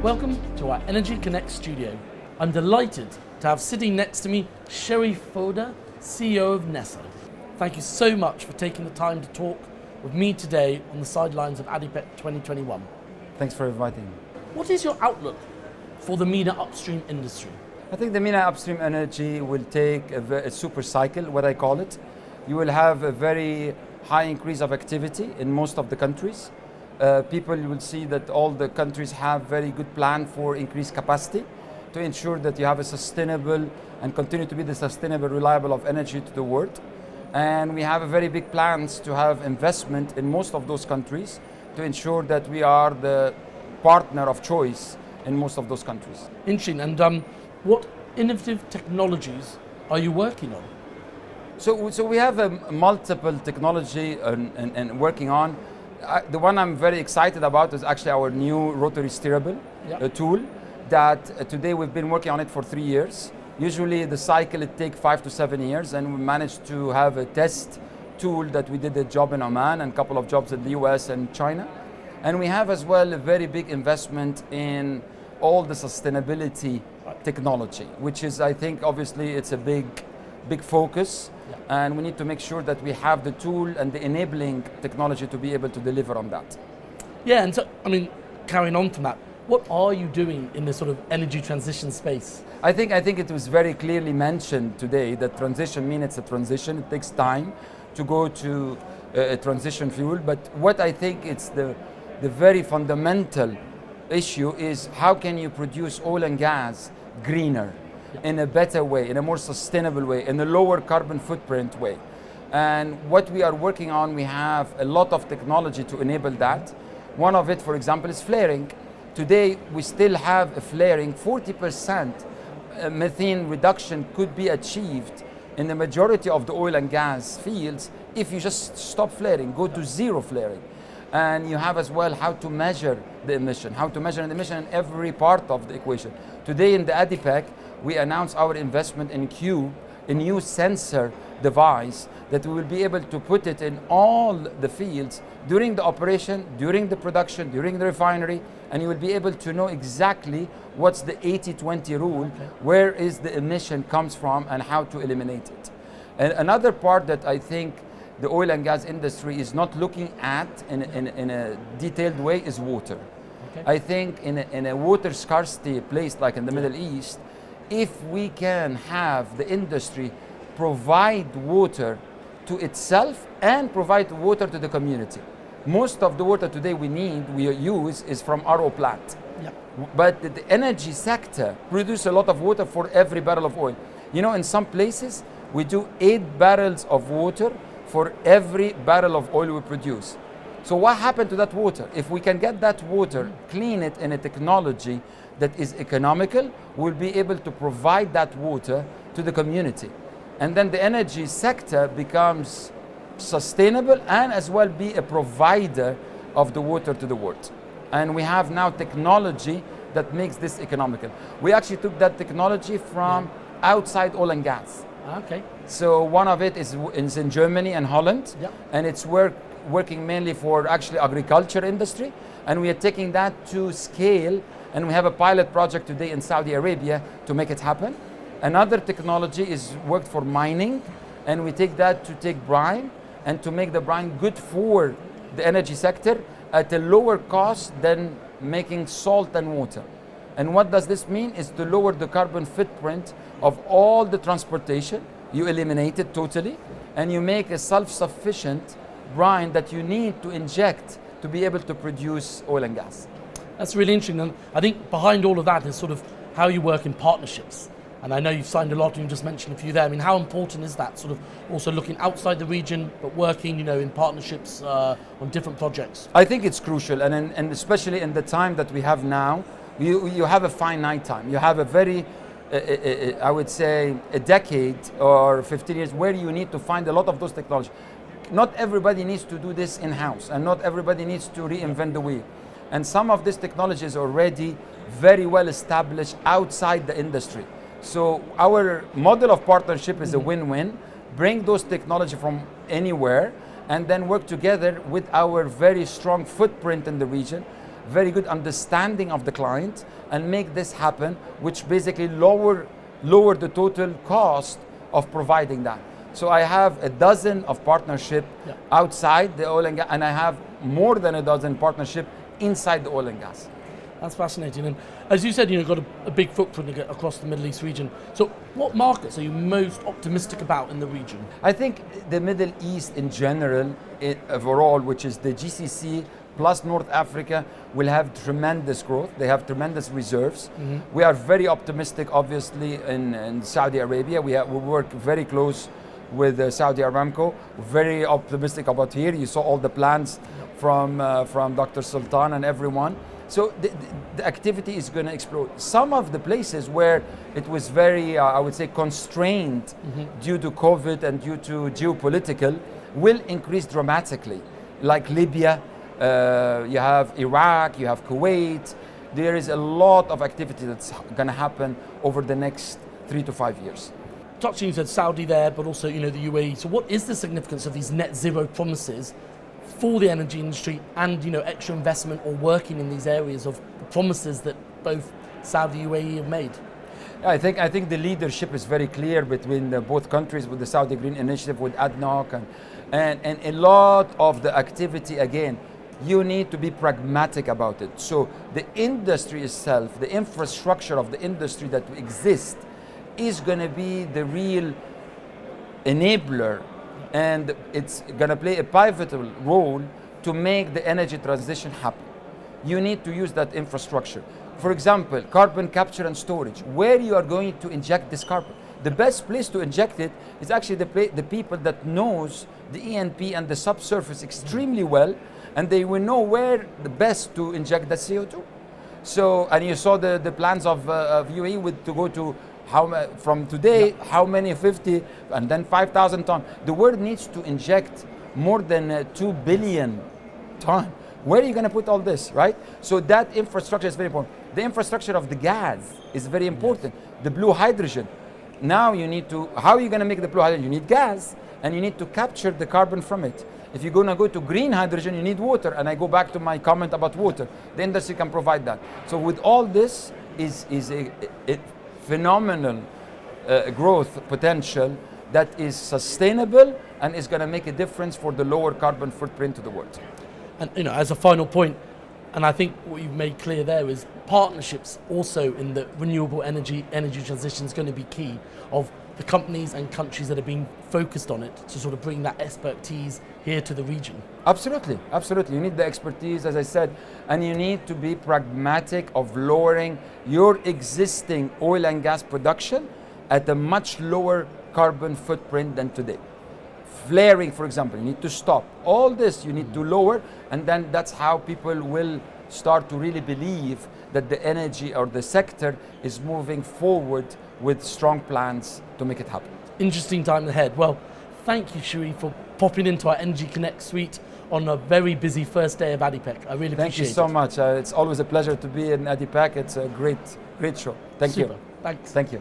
Welcome to our Energy Connect studio. I'm delighted to have sitting next to me Sherif Foda, CEO of NESR. Thank you so much for taking the time to talk with me today on the sidelines of ADIPEC 2021. Thanks for inviting me. What is your outlook for the MENA upstream industry? I think the MENA upstream energy will take a super cycle, what I call it. You will have a very high increase of activity in most of the countries. People will see that all the countries have very good plan for increased capacity to ensure that you have a sustainable and continue to be the sustainable, reliable of energy to the world. And we have a very big plans to have investment in most of those countries to ensure that we are the partner of choice in most of those countries. Interesting. And what innovative technologies are you working on? So we have multiple technology and working on. The one I'm very excited about is actually our new rotary steerable tool that today we've been working on it for 3 years. Usually the cycle it takes 5 to 7 years, and we managed to have a test tool that we did a job in Oman and a couple of jobs in the US and China. And we have as well a very big investment in all the sustainability technology, which is, I think, obviously it's a big focus. And we need to make sure that we have the tool and the enabling technology to be able to deliver on that. Yeah, and so, I mean, carrying on from that, what are you doing in this sort of energy transition space? I think it was very clearly mentioned today that transition means it's a transition. It takes time to go to a transition fuel. But what I think it's the very fundamental issue is how can you produce oil and gas greener, in a better way, in a more sustainable way, in a lower carbon footprint way. And what we are working on, we have a lot of technology to enable that. One of it, for example, is flaring. Today, we still have a flaring. 40% methane reduction could be achieved in the majority of the oil and gas fields if you just stop flaring, go to zero flaring. And you have as well how to measure the emission, in every part of the equation. Today in the ADIPEC, we announced our investment in Cube, a new sensor device that we will be able to put it in all the fields during the operation, during the production, during the refinery, and you will be able to know exactly what's the 80-20 rule, where is the emission comes from and how to eliminate it. And another part that I think the oil and gas industry is not looking at in a detailed way is water. I think in a water scarcity place like in the Middle East, if we can have the industry provide water to itself and provide water to the community. Most of the water today we use is from RO plant. But the energy sector produces a lot of water for every barrel of oil. You know, in some places we do 8 barrels of water for every barrel of oil we produce. So what happened to that water? If we can get that water, clean it in a technology that is economical, we'll be able to provide that water to the community. And then the energy sector becomes sustainable and as well be a provider of the water to the world. And we have now technology that makes this economical. We actually took that technology from outside oil and gas. Okay. So one of it is in Germany and Holland, and it's working mainly for actually agriculture industry, and we are taking that to scale, and we have a pilot project today in Saudi Arabia to make it happen. Another technology is worked for mining, and we take that to take brine and to make the brine good for the energy sector at a lower cost than making salt and water. And what does this mean is to lower the carbon footprint of all the transportation. You eliminate it totally, and you make a self-sufficient brine that you need to inject to be able to produce oil and gas. That's really interesting, and I think behind all of that is sort of how you work in partnerships. And I know you've signed a lot, and you just mentioned a few there. I mean, how important is that, sort of also looking outside the region, but working, in partnerships on different projects? I think it's crucial, and especially in the time that we have now, you have a finite time. You have a very, I would say, a decade or 15 years where you need to find a lot of those technologies. Not everybody needs to do this in-house, and not everybody needs to reinvent the wheel. And some of this technology is already very well established outside the industry. So our model of partnership is a win-win. Bring those technology from anywhere and then work together with our very strong footprint in the region, very good understanding of the client and make this happen, which basically lower the total cost of providing that. So I have a dozen of partnership outside the oil and gas, and I have more than a dozen partnership inside the oil and gas. That's fascinating. And as you said, you've got a big footprint across the Middle East region. So what markets are you most optimistic about in the region? I think the Middle East in general, overall, which is the GCC plus North Africa, will have tremendous growth. They have tremendous reserves. We are very optimistic, obviously, in Saudi Arabia. We work very close with Saudi Aramco. Very optimistic about here. You saw all the plans from Dr. Sultan and everyone. So the activity is going to explode. Some of the places where it was very, I would say, constrained due to COVID and due to geopolitical, will increase dramatically. Like Libya, you have Iraq, you have Kuwait. There is a lot of activity that's going to happen over the next 3 to 5 years. Touching, you said Saudi there, but also the UAE. So what is the significance of these net zero promises for the energy industry and extra investment or working in these areas of the promises that both Saudi and UAE have made? I think the leadership is very clear between both countries, with the Saudi Green Initiative, with ADNOC, and a lot of the activity. Again, you need to be pragmatic about it. So the industry itself, the infrastructure of the industry that exists, is going to be the real enabler, and it's going to play a pivotal role to make the energy transition happen. You need to use that infrastructure. For example, carbon capture and storage, where you are going to inject this carbon. The best place to inject it is actually the people that knows the E&P and the subsurface extremely well, and they will know where the best to inject the CO2. So, and you saw the plans of UAE to go to from today, how many? 50 and then 5,000 tons. The world needs to inject more than 2 billion tons. Where are you going to put all this, right? So that infrastructure is very important. The infrastructure of the gas is very important. The blue hydrogen. Now you need to, how are you going to make the blue hydrogen? You need gas, and you need to capture the carbon from it. If you're going to go to green hydrogen, you need water. And I go back to my comment about water. The industry can provide that. So with all this is a phenomenal growth potential that is sustainable and is going to make a difference for the lower carbon footprint to the world. And as a final point, and I think what you've made clear there is partnerships also in the renewable energy transition is going to be key, of the companies and countries that are being focused on it to sort of bring that expertise here to the region. Absolutely, absolutely. You need the expertise, as I said, and you need to be pragmatic of lowering your existing oil and gas production at a much lower carbon footprint than today. Flaring, for example, you need to stop. All this you need to lower, and then that's how people will start to really believe that the energy or the sector is moving forward with strong plans to make it happen. Interesting time ahead. Well, thank you, Sherif, for popping into our Energy Connect suite on a very busy first day of ADIPEC. I really appreciate it. Thank you so much. It's always a pleasure to be in ADIPEC. It's a great show. Thank you. Thanks. Thank you.